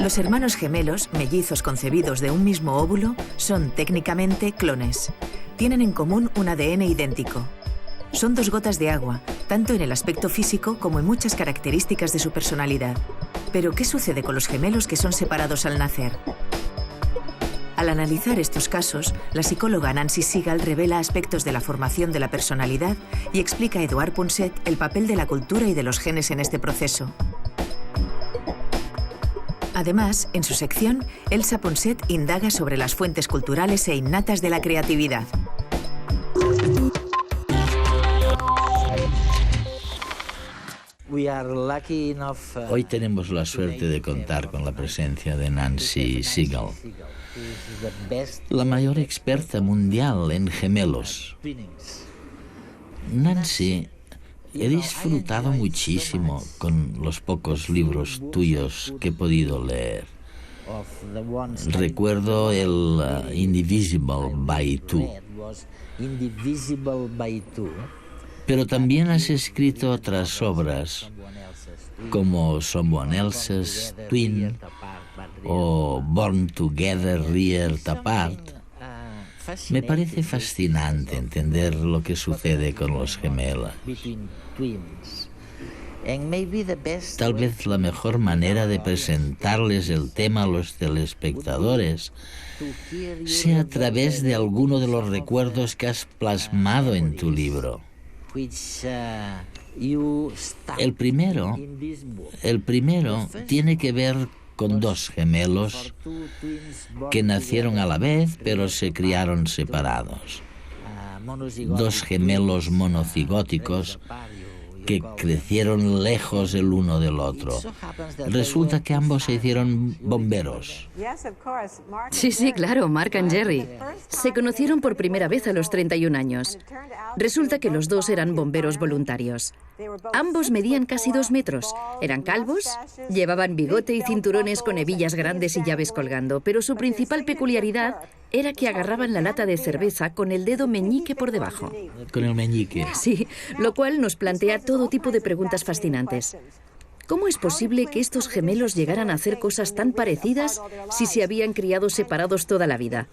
Los hermanos gemelos, mellizos concebidos de un mismo óvulo, son técnicamente clones. Tienen en común un ADN idéntico. Son dos gotas de agua, tanto en el aspecto físico como en muchas características de su personalidad. Pero, ¿qué sucede con los gemelos que son separados al nacer? Al analizar estos casos, la psicóloga Nancy Segal revela aspectos de la formación de la personalidad y explica a Edouard Punset el papel de la cultura y de los genes en este proceso. Además, en su sección, Elsa Punset indaga sobre las fuentes culturales e innatas de la creatividad. Hoy tenemos la suerte de contar con la presencia de Nancy Segal, la mayor experta mundial en gemelos. Nancy, he disfrutado muchísimo con los pocos libros tuyos que he podido leer. Recuerdo el Indivisible by Two. Pero también has escrito otras obras como Someone Else's Twin o Born Together, Reared Apart. Me parece fascinante entender lo que sucede con los gemelos. Tal vez la mejor manera de presentarles el tema a los telespectadores sea a través de alguno de los recuerdos que has plasmado en tu libro. El primero tiene que ver con dos gemelos que nacieron a la vez pero se criaron separados. Dos gemelos monocigóticos que crecieron lejos el uno del otro. Resulta que ambos se hicieron bomberos. Sí, claro, Mark y Jerry. Se conocieron por primera vez a los 31 años. Resulta que los dos eran bomberos voluntarios. Ambos medían casi 2 metros. Eran calvos, llevaban bigote y cinturones con hebillas grandes y llaves colgando, pero su principal peculiaridad era que agarraban la lata de cerveza con el dedo meñique por debajo. Con el meñique. Sí, lo cual nos plantea todo tipo de preguntas fascinantes. ¿Cómo es posible que estos gemelos llegaran a hacer cosas tan parecidas si se habían criado separados toda la vida?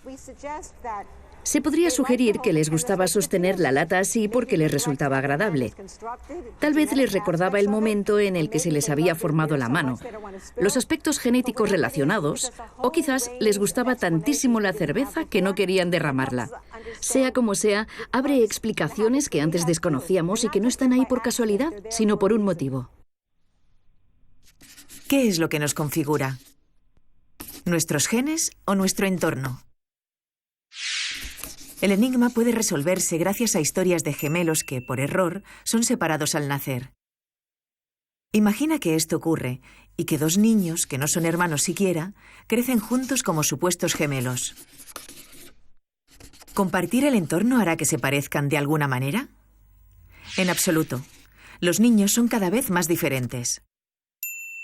Se podría sugerir que les gustaba sostener la lata así porque les resultaba agradable. Tal vez les recordaba el momento en el que se les había formado la mano, los aspectos genéticos relacionados, o quizás les gustaba tantísimo la cerveza que no querían derramarla. Sea como sea, abre explicaciones que antes desconocíamos y que no están ahí por casualidad, sino por un motivo. ¿Qué es lo que nos configura? ¿Nuestros genes o nuestro entorno? El enigma puede resolverse gracias a historias de gemelos que, por error, son separados al nacer. Imagina que esto ocurre y que dos niños, que no son hermanos siquiera, crecen juntos como supuestos gemelos. ¿Compartir el entorno hará que se parezcan de alguna manera? En absoluto. Los niños son cada vez más diferentes.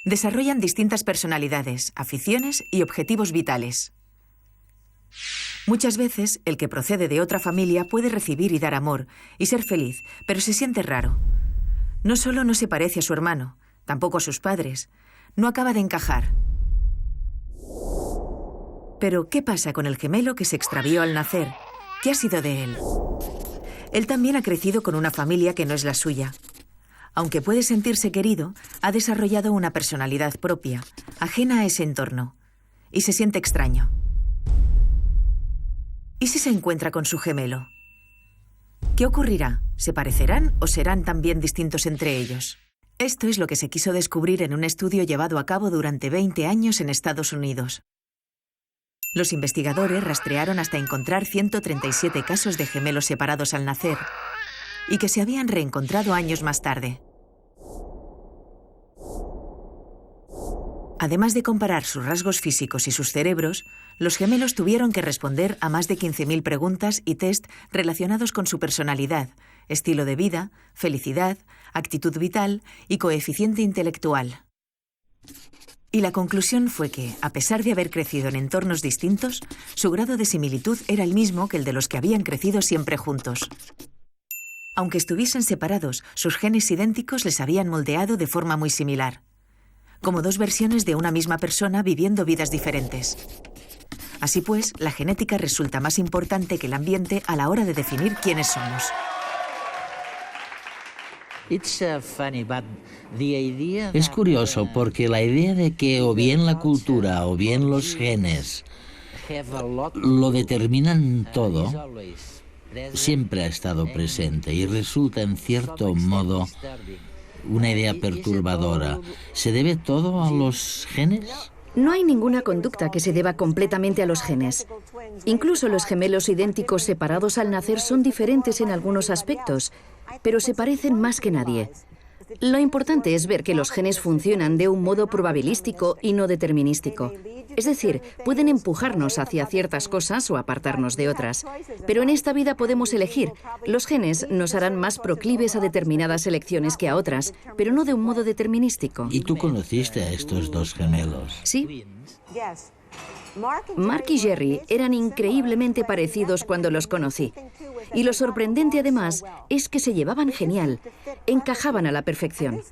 Desarrollan distintas personalidades, aficiones y objetivos vitales. Muchas veces, el que procede de otra familia puede recibir y dar amor y ser feliz, pero se siente raro. No solo no se parece a su hermano, tampoco a sus padres. No acaba de encajar. Pero, ¿qué pasa con el gemelo que se extravió al nacer? ¿Qué ha sido de él? Él también ha crecido con una familia que no es la suya. Aunque puede sentirse querido, ha desarrollado una personalidad propia, ajena a ese entorno, y se siente extraño. ¿Y si se encuentra con su gemelo? ¿Qué ocurrirá? ¿Se parecerán o serán también distintos entre ellos? Esto es lo que se quiso descubrir en un estudio llevado a cabo durante 20 años en Estados Unidos. Los investigadores rastrearon hasta encontrar 137 casos de gemelos separados al nacer y que se habían reencontrado años más tarde. Además de comparar sus rasgos físicos y sus cerebros, los gemelos tuvieron que responder a más de 15.000 preguntas y test relacionados con su personalidad, estilo de vida, felicidad, actitud vital y coeficiente intelectual. Y la conclusión fue que, a pesar de haber crecido en entornos distintos, su grado de similitud era el mismo que el de los que habían crecido siempre juntos. Aunque estuviesen separados, sus genes idénticos les habían moldeado de forma muy similar. como dos versiones de una misma persona viviendo vidas diferentes. Así pues, la genética resulta más importante que el ambiente a la hora de definir quiénes somos. Es curioso porque la idea de que o bien la cultura o bien los genes lo determinan todo siempre ha estado presente y resulta en cierto modo una idea perturbadora. ¿Se debe todo a los genes? No hay ninguna conducta que se deba completamente a los genes. Incluso los gemelos idénticos separados al nacer son diferentes en algunos aspectos, pero se parecen más que nadie. Lo importante es ver que los genes funcionan de un modo probabilístico y no determinístico. Es decir, pueden empujarnos hacia ciertas cosas o apartarnos de otras. Pero en esta vida podemos elegir. Los genes nos harán más proclives a determinadas elecciones que a otras, pero no de un modo determinístico. ¿Y tú conociste a estos dos gemelos? Sí. Mark y Jerry eran increíblemente parecidos cuando los conocí. Y lo sorprendente además es que se llevaban genial, encajaban a la perfección.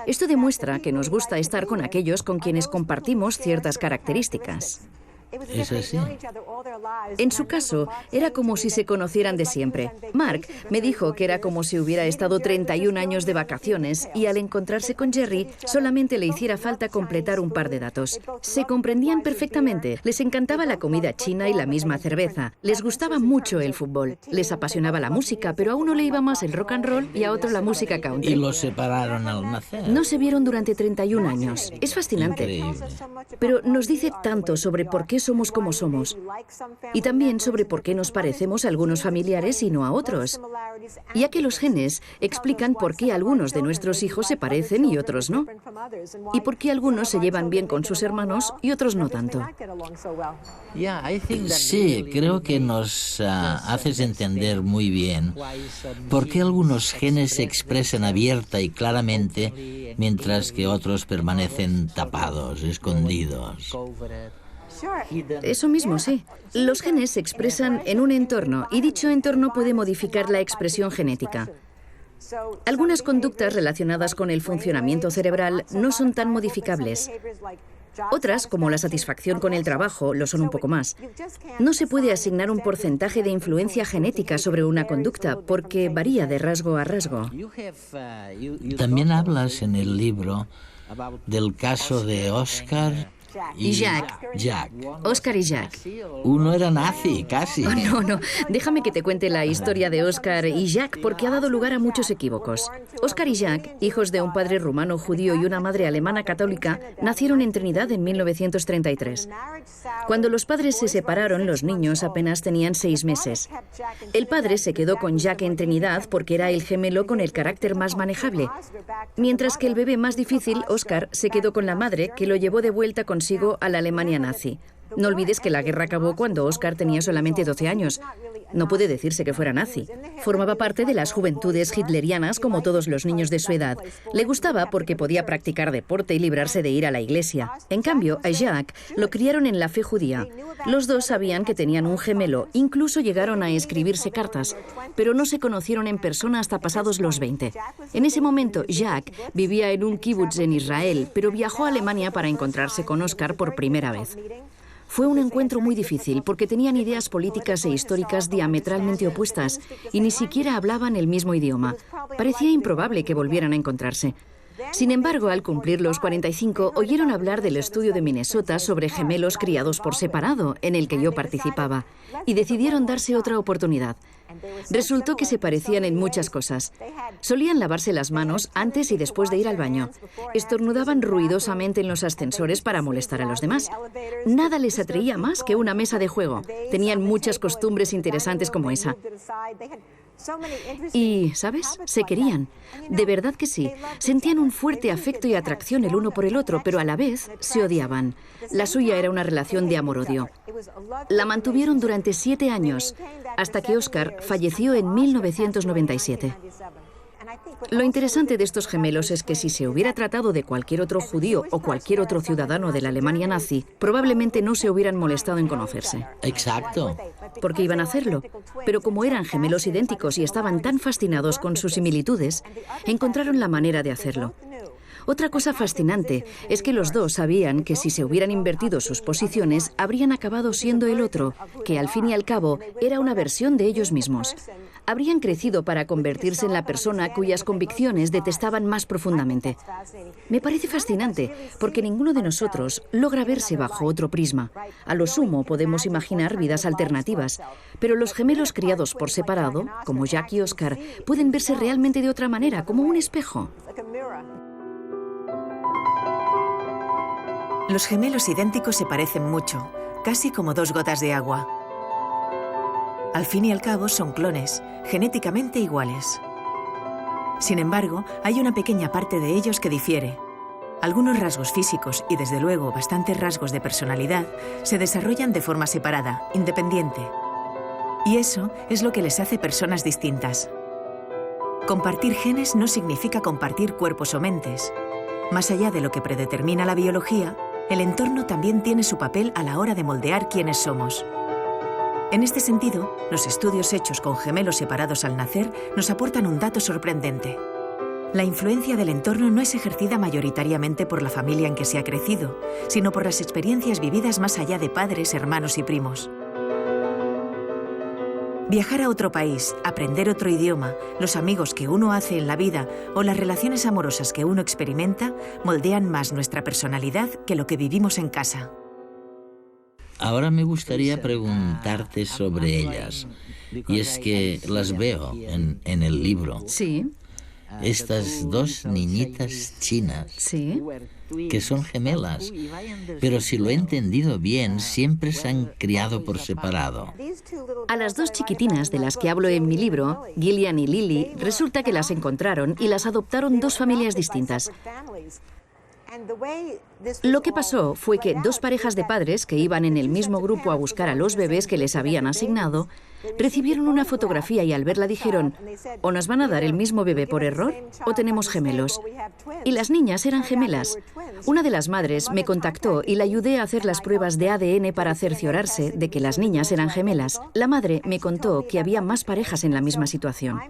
Esto demuestra que nos gusta estar con aquellos con quienes compartimos ciertas características. ¿Es así? En su caso, era como si se conocieran de siempre. Mark me dijo que era como si hubiera estado 31 años de vacaciones y al encontrarse con Jerry solamente le hiciera falta completar un par de datos. Se comprendían perfectamente, les encantaba la comida china y la misma cerveza, les gustaba mucho el fútbol, les apasionaba la música, pero a uno le iba más el rock and roll y a otro la música country. ¿Y los separaron al nacer? No se vieron durante 31 años. Es fascinante. Increíble. Pero nos dice tanto sobre por qué somos como somos. Y también sobre por qué nos parecemos a algunos familiares y no a otros. Ya que los genes explican por qué algunos de nuestros hijos se parecen y otros no. Y por qué algunos se llevan bien con sus hermanos y otros no tanto. Sí, creo que nos haces entender muy bien por qué algunos genes se expresan abierta y claramente, mientras que otros permanecen tapados, escondidos. Eso mismo, sí. Los genes se expresan en un entorno y dicho entorno puede modificar la expresión genética. Algunas conductas relacionadas con el funcionamiento cerebral no son tan modificables. Otras, como la satisfacción con el trabajo, lo son un poco más. No se puede asignar un porcentaje de influencia genética sobre una conducta porque varía de rasgo a rasgo. También hablas en el libro del caso de Oscar y Jack. Oscar y Jack. Uno era nazi, casi. Oh, no. Déjame que te cuente la historia de Oscar y Jack porque ha dado lugar a muchos equívocos. Oscar y Jack, hijos de un padre rumano judío y una madre alemana católica, nacieron en Trinidad en 1933. Cuando los padres se separaron, los niños apenas tenían 6 meses. El padre se quedó con Jack en Trinidad porque era el gemelo con el carácter más manejable, mientras que el bebé más difícil, Oscar, se quedó con la madre, que lo llevó de vuelta consigo a la Alemania nazi. No olvides que la guerra acabó cuando Oscar tenía solamente 12 años. No puede decirse que fuera nazi. Formaba parte de las juventudes hitlerianas como todos los niños de su edad. Le gustaba porque podía practicar deporte y librarse de ir a la iglesia. En cambio, a Jack lo criaron en la fe judía. Los dos sabían que tenían un gemelo, incluso llegaron a escribirse cartas, pero no se conocieron en persona hasta pasados los 20. En ese momento, Jack vivía en un kibutz en Israel, pero viajó a Alemania para encontrarse con Oscar por primera vez. Fue un encuentro muy difícil porque tenían ideas políticas e históricas diametralmente opuestas y ni siquiera hablaban el mismo idioma. Parecía improbable que volvieran a encontrarse. Sin embargo, al cumplir los 45, oyeron hablar del estudio de Minnesota sobre gemelos criados por separado, en el que yo participaba, y decidieron darse otra oportunidad. Resultó que se parecían en muchas cosas. Solían lavarse las manos antes y después de ir al baño. Estornudaban ruidosamente en los ascensores para molestar a los demás. Nada les atraía más que una mesa de juego. Tenían muchas costumbres interesantes como esa. Y, ¿sabes? Se querían. De verdad que sí. Sentían un fuerte afecto y atracción el uno por el otro, pero a la vez se odiaban. La suya era una relación de amor-odio. La mantuvieron durante 7 años, hasta que Oscar falleció en 1997. Lo interesante de estos gemelos es que si se hubiera tratado de cualquier otro judío o cualquier otro ciudadano de la Alemania nazi, probablemente no se hubieran molestado en conocerse. Exacto. Porque iban a hacerlo. Pero como eran gemelos idénticos y estaban tan fascinados con sus similitudes, encontraron la manera de hacerlo. Otra cosa fascinante es que los dos sabían que si se hubieran invertido sus posiciones, habrían acabado siendo el otro, que al fin y al cabo era una versión de ellos mismos. Habrían crecido para convertirse en la persona cuyas convicciones detestaban más profundamente. Me parece fascinante, porque ninguno de nosotros logra verse bajo otro prisma. A lo sumo podemos imaginar vidas alternativas, pero los gemelos criados por separado, como Jack y Oscar, pueden verse realmente de otra manera, como un espejo. Los gemelos idénticos se parecen mucho, casi como dos gotas de agua. Al fin y al cabo son clones, genéticamente iguales. Sin embargo, hay una pequeña parte de ellos que difiere. Algunos rasgos físicos y, desde luego, bastantes rasgos de personalidad se desarrollan de forma separada, independiente. Y eso es lo que les hace personas distintas. Compartir genes no significa compartir cuerpos o mentes. Más allá de lo que predetermina la biología, el entorno también tiene su papel a la hora de moldear quiénes somos. En este sentido, los estudios hechos con gemelos separados al nacer nos aportan un dato sorprendente. La influencia del entorno no es ejercida mayoritariamente por la familia en que se ha crecido, sino por las experiencias vividas más allá de padres, hermanos y primos. Viajar a otro país, aprender otro idioma, los amigos que uno hace en la vida o las relaciones amorosas que uno experimenta moldean más nuestra personalidad que lo que vivimos en casa. Ahora me gustaría preguntarte sobre ellas. Y es que las veo en el libro. Sí. Estas dos niñitas chinas, Sí. que son gemelas, pero si lo he entendido bien, siempre se han criado por separado. A las dos chiquitinas de las que hablo en mi libro, Gillian y Lily, resulta que las encontraron y las adoptaron dos familias distintas. Lo que pasó fue que dos parejas de padres que iban en el mismo grupo a buscar a los bebés que les habían asignado, recibieron una fotografía y al verla dijeron: o nos van a dar el mismo bebé por error o tenemos gemelos. Y las niñas eran gemelas. Una de las madres me contactó y la ayudé a hacer las pruebas de ADN para cerciorarse de que las niñas eran gemelas. La madre me contó que había más parejas en la misma situación.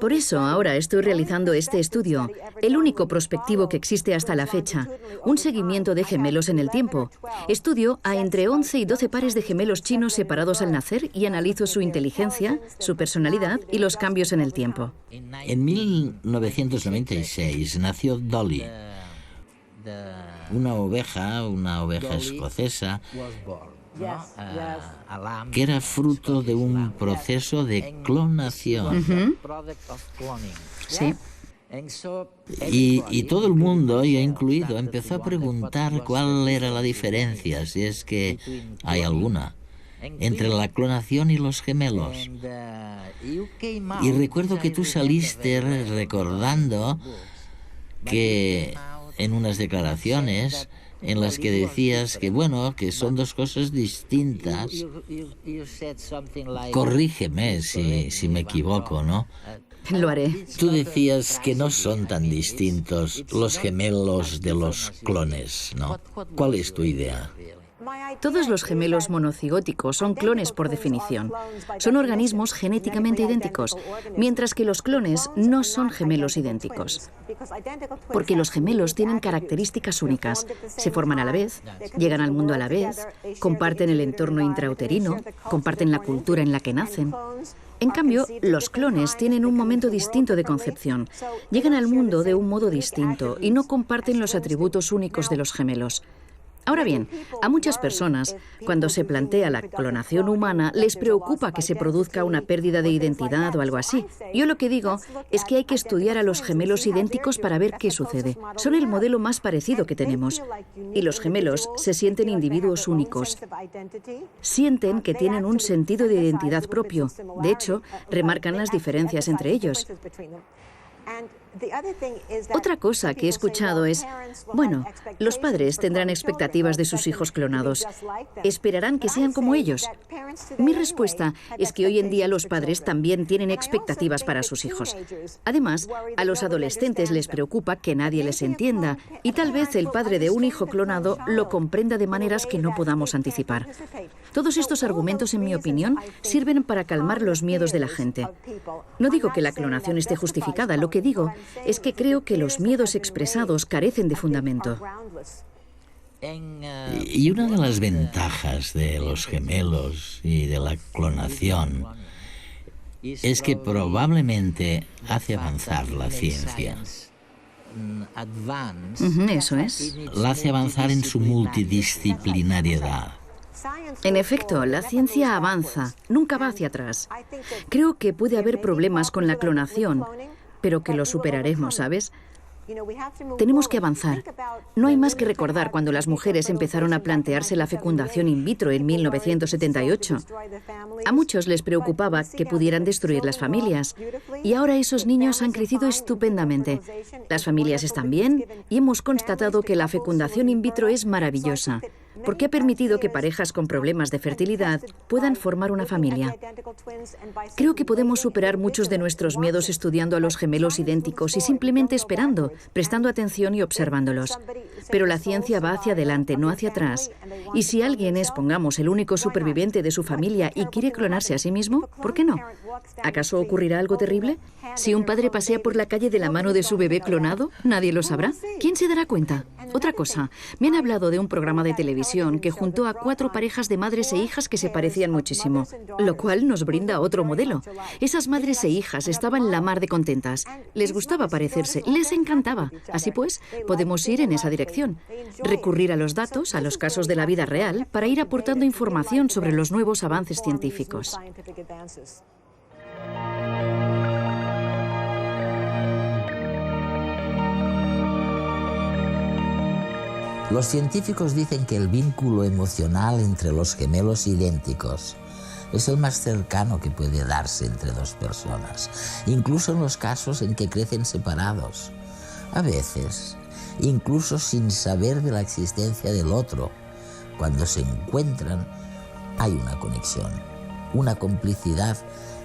Por eso ahora estoy realizando este estudio, el único prospectivo que existe hasta la fecha, un seguimiento de gemelos en el tiempo. Estudio a entre 11 y 12 pares de gemelos chinos separados al nacer y analizo su inteligencia, su personalidad y los cambios en el tiempo. En 1996 nació Dolly, una oveja escocesa, que era fruto de un proceso de clonación. Sí. Y todo el mundo, yo incluido, empezó a preguntar cuál era la diferencia, si es que hay alguna, entre la clonación y los gemelos. Y recuerdo que tú saliste recordando que en unas declaraciones en las que decías que, bueno, que son dos cosas distintas. Corrígeme si me equivoco, ¿no? Lo haré. Tú decías que no son tan distintos los gemelos de los clones, ¿no? ¿Cuál es tu idea? Todos los gemelos monocigóticos son clones por definición. Son organismos genéticamente idénticos, mientras que los clones no son gemelos idénticos. Porque los gemelos tienen características únicas. Se forman a la vez, llegan al mundo a la vez, comparten el entorno intrauterino, comparten la cultura en la que nacen. En cambio, los clones tienen un momento distinto de concepción. Llegan al mundo de un modo distinto y no comparten los atributos únicos de los gemelos. Ahora bien, a muchas personas, cuando se plantea la clonación humana, les preocupa que se produzca una pérdida de identidad o algo así. Yo lo que digo es que hay que estudiar a los gemelos idénticos para ver qué sucede. Son el modelo más parecido que tenemos. Y los gemelos se sienten individuos únicos. Sienten que tienen un sentido de identidad propio. De hecho, remarcan las diferencias entre ellos. Otra cosa que he escuchado es, bueno, los padres tendrán expectativas de sus hijos clonados. ¿Esperarán que sean como ellos? Mi respuesta es que hoy en día los padres también tienen expectativas para sus hijos. Además, a los adolescentes les preocupa que nadie les entienda y tal vez el padre de un hijo clonado lo comprenda de maneras que no podamos anticipar. Todos estos argumentos, en mi opinión, sirven para calmar los miedos de la gente. No digo que la clonación esté justificada, lo que digo es que creo que los miedos expresados carecen de fundamento. Y una de las ventajas de los gemelos y de la clonación es que probablemente hace avanzar la ciencia. Eso es. La hace avanzar en su multidisciplinariedad. En efecto, la ciencia avanza, nunca va hacia atrás. Creo que puede haber problemas con la clonación, pero que los superaremos, ¿sabes? Tenemos que avanzar. No hay más que recordar cuando las mujeres empezaron a plantearse la fecundación in vitro en 1978. A muchos les preocupaba que pudieran destruir las familias. Y ahora esos niños han crecido estupendamente. Las familias están bien y hemos constatado que la fecundación in vitro es maravillosa, porque ha permitido que parejas con problemas de fertilidad puedan formar una familia. Creo que podemos superar muchos de nuestros miedos estudiando a los gemelos idénticos y simplemente esperando, prestando atención y observándolos. Pero la ciencia va hacia adelante, no hacia atrás. Y si alguien es, pongamos, el único superviviente de su familia y quiere clonarse a sí mismo, ¿por qué no? ¿Acaso ocurrirá algo terrible? Si un padre pasea por la calle de la mano de su bebé clonado, ¿nadie lo sabrá? ¿Quién se dará cuenta? Otra cosa, me han hablado de un programa de televisión que juntó a 4 parejas de madres e hijas que se parecían muchísimo, lo cual nos brinda otro modelo. Esas madres e hijas estaban la mar de contentas. Les gustaba parecerse, les encantaba. Así pues, podemos ir en esa dirección. Recurrir a los datos, a los casos de la vida real, para ir aportando información sobre los nuevos avances científicos. Los científicos dicen que el vínculo emocional entre los gemelos idénticos es el más cercano que puede darse entre dos personas, incluso en los casos en que crecen separados. A veces, incluso sin saber de la existencia del otro, cuando se encuentran, hay una conexión, una complicidad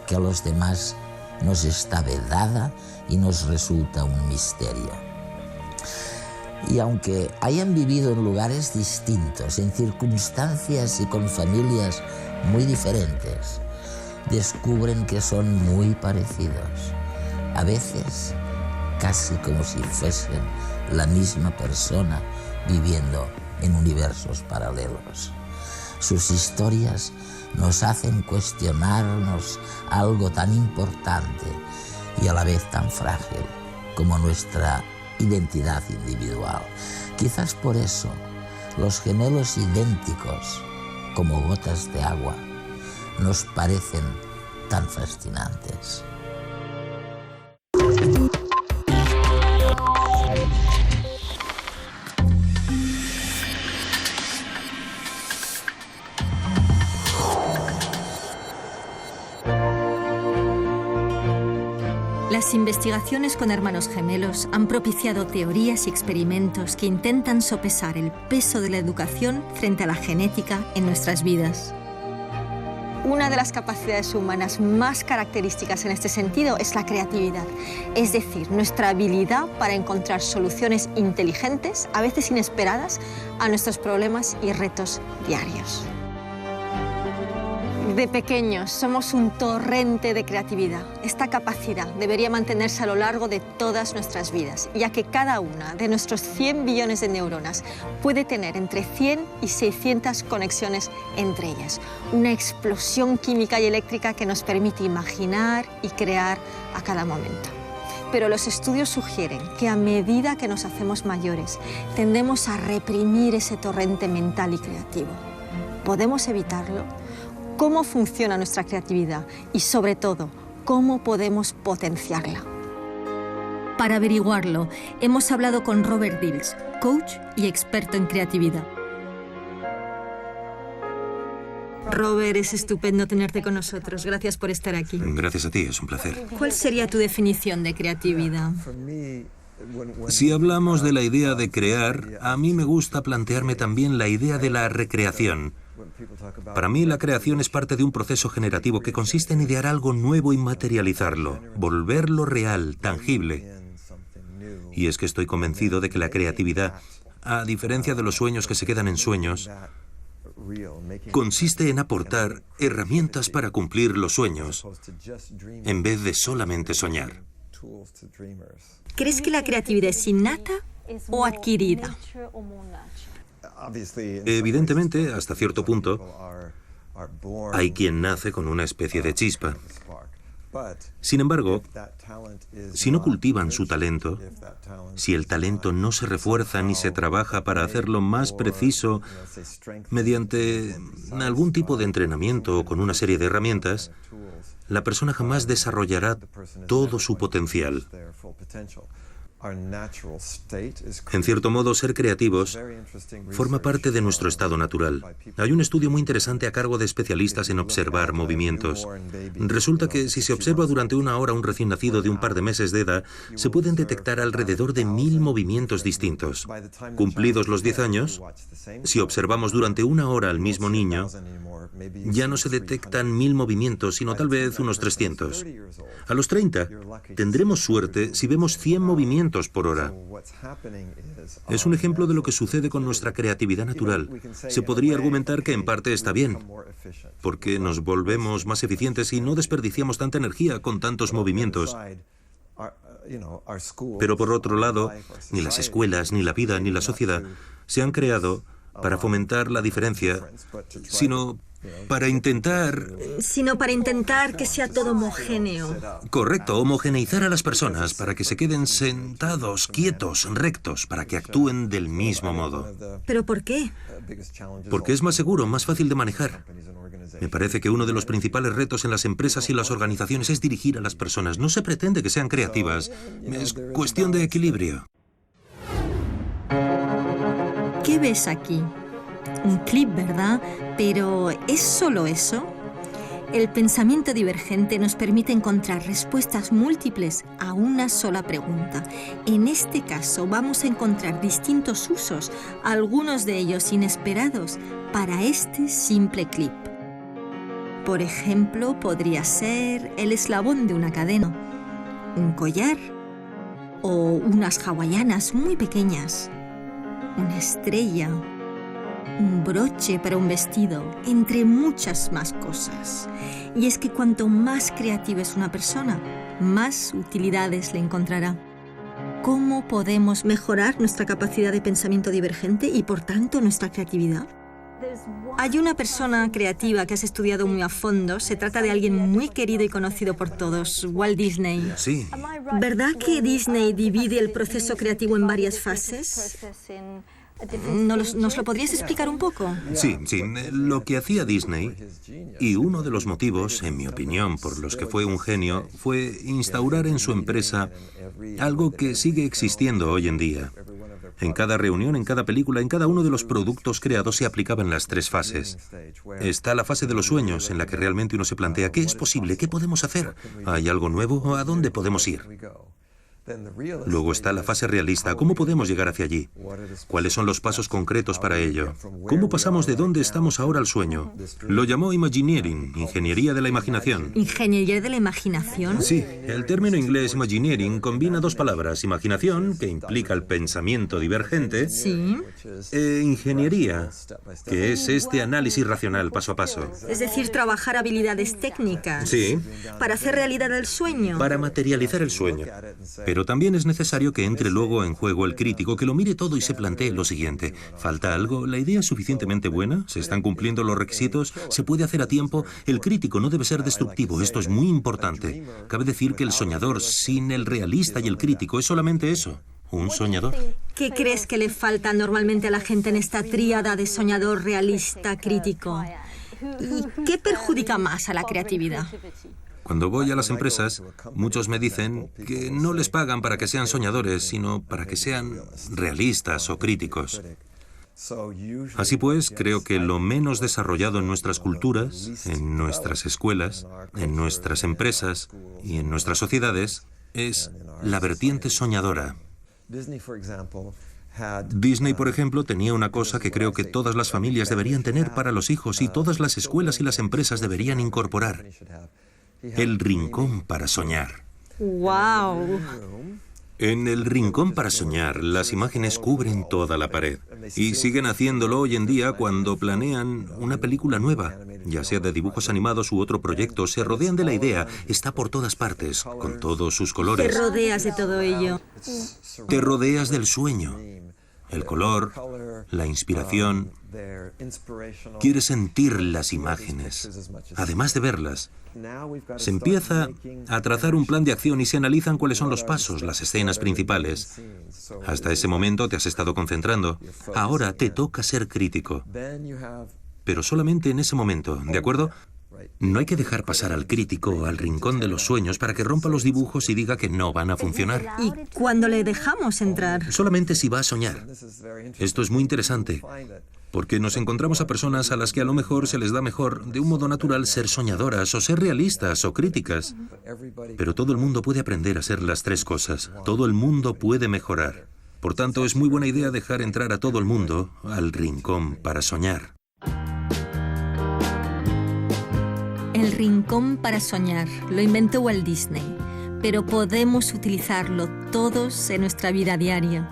que a los demás nos está vedada y nos resulta un misterio. Y aunque hayan vivido en lugares distintos, en circunstancias y con familias muy diferentes, descubren que son muy parecidos. A veces, casi como si fuesen la misma persona viviendo en universos paralelos. Sus historias nos hacen cuestionarnos algo tan importante y a la vez tan frágil como nuestra identidad individual. Quizás por eso los gemelos idénticos, como gotas de agua, nos parecen tan fascinantes. Las investigaciones con hermanos gemelos han propiciado teorías y experimentos que intentan sopesar el peso de la educación frente a la genética en nuestras vidas. Una de las capacidades humanas más características en este sentido es la creatividad, es decir, nuestra habilidad para encontrar soluciones inteligentes, a veces inesperadas, a nuestros problemas y retos diarios. De pequeños somos un torrente de creatividad. Esta capacidad debería mantenerse a lo largo de todas nuestras vidas, ya que cada una de nuestros 100 billones de neuronas puede tener entre 100 y 600 conexiones entre ellas. Una explosión química y eléctrica que nos permite imaginar y crear a cada momento. Pero los estudios sugieren que a medida que nos hacemos mayores, tendemos a reprimir ese torrente mental y creativo. ¿Podemos evitarlo? ¿Cómo funciona nuestra creatividad? Y sobre todo, ¿cómo podemos potenciarla? Para averiguarlo, hemos hablado con Robert Dills, coach y experto en creatividad. Robert, es estupendo tenerte con nosotros. Gracias por estar aquí. Gracias a ti, es un placer. ¿Cuál sería tu definición de creatividad? Si hablamos de la idea de crear, a mí me gusta plantearme también la idea de la recreación. Para mí, la creación es parte de un proceso generativo que consiste en idear algo nuevo y materializarlo, volverlo real, tangible. Y es que estoy convencido de que la creatividad, a diferencia de los sueños que se quedan en sueños, consiste en aportar herramientas para cumplir los sueños, en vez de solamente soñar. ¿Crees que la creatividad es innata o adquirida? Evidentemente, hasta cierto punto, hay quien nace con una especie de chispa. Sin embargo, si no cultivan su talento, si el talento no se refuerza ni se trabaja para hacerlo más preciso mediante algún tipo de entrenamiento o con una serie de herramientas, la persona jamás desarrollará todo su potencial. En cierto modo, ser creativos forma parte de nuestro estado natural. Hay un estudio muy interesante a cargo de especialistas en observar movimientos. Resulta que si se observa durante una hora a un recién nacido de un par de meses de edad, se pueden detectar alrededor de 1000 movimientos distintos. Cumplidos los 10 años, si observamos durante una hora al mismo niño, ya no se detectan 1000 movimientos, sino tal vez unos 300. A los 30, tendremos suerte si vemos 100 movimientos por hora. Es un ejemplo de lo que sucede con nuestra creatividad natural. Se podría argumentar que en parte está bien, porque nos volvemos más eficientes y no desperdiciamos tanta energía con tantos movimientos. Pero por otro lado, ni las escuelas, ni la vida, ni la sociedad se han creado para fomentar la diferencia, sino para intentar que sea todo homogéneo. Correcto, homogeneizar a las personas para que se queden sentados, quietos, rectos, para que actúen del mismo modo. ¿Pero por qué? Porque es más seguro, más fácil de manejar. Me parece que uno de los principales retos en las empresas y las organizaciones es dirigir a las personas. No se pretende que sean creativas, es cuestión de equilibrio. ¿Qué ves aquí? Un clip, ¿verdad? Pero ¿es solo eso? El pensamiento divergente nos permite encontrar respuestas múltiples a una sola pregunta. En este caso vamos a encontrar distintos usos, algunos de ellos inesperados, para este simple clip. Por ejemplo, podría ser el eslabón de una cadena, un collar o unas hawaianas muy pequeñas, una estrella, un broche para un vestido, entre muchas más cosas. Y es que cuanto más creativa es una persona, más utilidades le encontrará. ¿Cómo podemos mejorar nuestra capacidad de pensamiento divergente y, por tanto, nuestra creatividad? Hay una persona creativa que has estudiado muy a fondo. Se trata de alguien muy querido y conocido por todos, Walt Disney. Sí. ¿Verdad que Disney divide el proceso creativo en varias fases? ¿Nos lo podrías explicar un poco? Sí. Lo que hacía Disney, y uno de los motivos, en mi opinión, por los que fue un genio, fue instaurar en su empresa algo que sigue existiendo hoy en día. En cada reunión, en cada película, en cada uno de los productos creados se aplicaban las 3 fases. Está la fase de los sueños, en la que realmente uno se plantea ¿qué es posible? ¿Qué podemos hacer? ¿Hay algo nuevo? ¿A dónde podemos ir? Luego está la fase realista. ¿Cómo podemos llegar hacia allí? ¿Cuáles son los pasos concretos para ello? ¿Cómo pasamos de donde estamos ahora al sueño? Lo llamó Imagineering, ingeniería de la imaginación. ¿Ingeniería de la imaginación? Sí, el término inglés Imagineering combina 2 palabras. Imaginación, que implica el pensamiento divergente, Sí. e ingeniería, que es este análisis racional paso a paso. Es decir, trabajar habilidades técnicas. Sí. Para hacer realidad el sueño. Para materializar el sueño. Pero también es necesario que entre luego en juego el crítico, que lo mire todo y se plantee lo siguiente. ¿Falta algo? ¿La idea es suficientemente buena? ¿Se están cumpliendo los requisitos? ¿Se puede hacer a tiempo? El crítico no debe ser destructivo. Esto es muy importante. Cabe decir que el soñador sin el realista y el crítico es solamente eso, un soñador. ¿Qué crees que le falta normalmente a la gente en esta tríada de soñador, realista, crítico? ¿Y qué perjudica más a la creatividad? Cuando voy a las empresas, muchos me dicen que no les pagan para que sean soñadores, sino para que sean realistas o críticos. Así pues, creo que lo menos desarrollado en nuestras culturas, en nuestras escuelas, en nuestras empresas y en nuestras sociedades es la vertiente soñadora. Disney, por ejemplo, tenía una cosa que creo que todas las familias deberían tener para los hijos y todas las escuelas y las empresas deberían incorporar: el rincón para soñar. ¡Wow! En el rincón para soñar, las imágenes cubren toda la pared. Y siguen haciéndolo hoy en día cuando planean una película nueva, ya sea de dibujos animados u otro proyecto. Se rodean de la idea, está por todas partes, con todos sus colores. Te rodeas de todo ello. Te rodeas del sueño, el color, la inspiración. Quieres sentir las imágenes, además de verlas. Se empieza a trazar un plan de acción y se analizan cuáles son los pasos, las escenas principales. Hasta ese momento te has estado concentrando. Ahora te toca ser crítico. Pero solamente en ese momento, ¿de acuerdo? No hay que dejar pasar al crítico al rincón de los sueños para que rompa los dibujos y diga que no van a funcionar. ¿Y cuándo le dejamos entrar? Solamente si va a soñar. Esto es muy interesante, porque nos encontramos a personas a las que a lo mejor se les da mejor, de un modo natural, ser soñadoras o ser realistas o críticas. Pero todo el mundo puede aprender a ser las tres cosas. Todo el mundo puede mejorar. Por tanto, es muy buena idea dejar entrar a todo el mundo al rincón para soñar. El rincón para soñar lo inventó Walt Disney, pero podemos utilizarlo todos en nuestra vida diaria.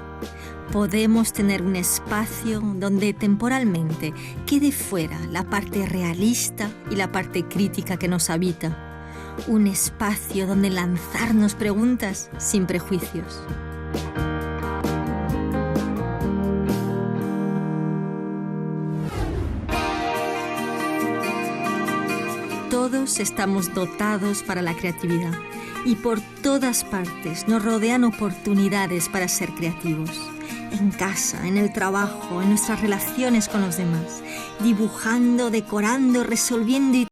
Podemos tener un espacio donde temporalmente quede fuera la parte realista y la parte crítica que nos habita. Un espacio donde lanzarnos preguntas sin prejuicios. Todos estamos dotados para la creatividad y por todas partes nos rodean oportunidades para ser creativos. En casa, en el trabajo, en nuestras relaciones con los demás, dibujando, decorando, resolviendo y